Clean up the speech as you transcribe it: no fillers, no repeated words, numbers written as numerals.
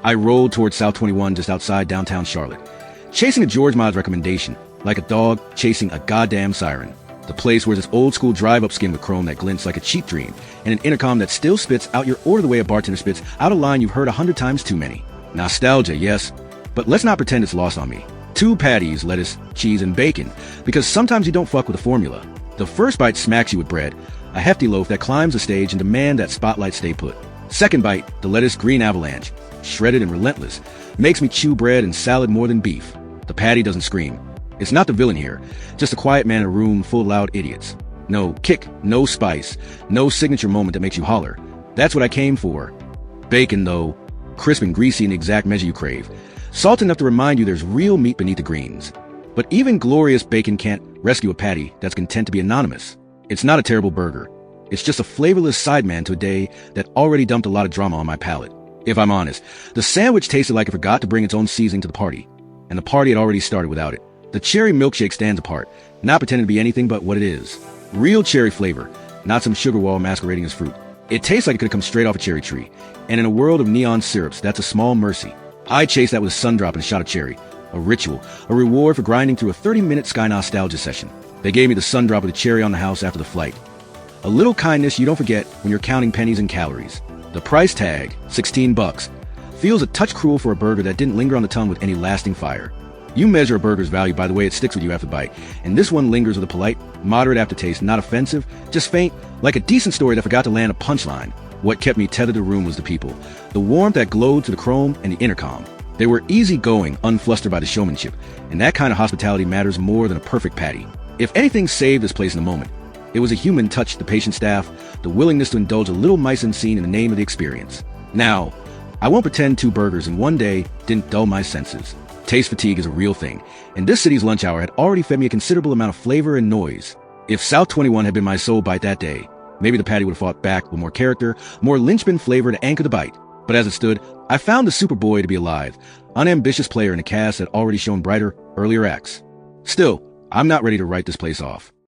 I rolled towards South 21 just outside downtown Charlotte, chasing a George Miles recommendation, like a dog chasing a goddamn siren. The place where this old-school drive-up skin with chrome that glints like a cheap dream, and an intercom that still spits out your order the way a bartender spits out a line you've heard 100 times too many. Nostalgia, yes, but let's not pretend it's lost on me. 2 patties, lettuce, cheese, and bacon, because sometimes you don't fuck with the formula. The first bite smacks you with bread, a hefty loaf that climbs the stage and demands that spotlight stay put. Second bite, the lettuce green avalanche, shredded and relentless, makes me chew bread and salad more than beef. The patty doesn't scream. It's not the villain here, just a quiet man in a room full of loud idiots. No kick, no spice, no signature moment that makes you holler. That's what I came for. Bacon, though, crisp and greasy in the exact measure you crave. Salt enough to remind you there's real meat beneath the greens. But even glorious bacon can't rescue a patty that's content to be anonymous. It's not a terrible burger. It's just a flavorless sideman to a day that already dumped a lot of drama on my palate. If I'm honest, the sandwich tasted like it forgot to bring its own seasoning to the party. And the party had already started without it. The cherry milkshake stands apart, not pretending to be anything but what it is. Real cherry flavor, not some sugar wall masquerading as fruit. It tastes like it could have come straight off a cherry tree. And in a world of neon syrups, that's a small mercy. I chased that with a sun drop and a shot of cherry. A ritual, a reward for grinding through a 30-minute Sky Nostalgia session. They gave me the sun drop with a cherry on the house after the flight. A little kindness you don't forget when you're counting pennies and calories. The price tag, $16, feels a touch cruel for a burger that didn't linger on the tongue with any lasting fire. You measure a burger's value by the way it sticks with you after the bite, and this one lingers with a polite, moderate aftertaste, not offensive, just faint, like a decent story that forgot to land a punchline. What kept me tethered to the room was the people, the warmth that glowed through the chrome and the intercom. They were easygoing, unflustered by the showmanship, and that kind of hospitality matters more than a perfect patty. If anything saved this place in the moment, it was a human touch, the patient staff, the willingness to indulge a little mise en scene in the name of the experience. Now, I won't pretend 2 burgers in one day didn't dull my senses. Taste fatigue is a real thing, and this city's lunch hour had already fed me a considerable amount of flavor and noise. If South 21 had been my soul bite that day, maybe the patty would have fought back with more character, more linchpin flavor to anchor the bite. But as it stood, I found the Superboy to be alive, unambitious player in a cast that already shown brighter, earlier acts. Still, I'm not ready to write this place off.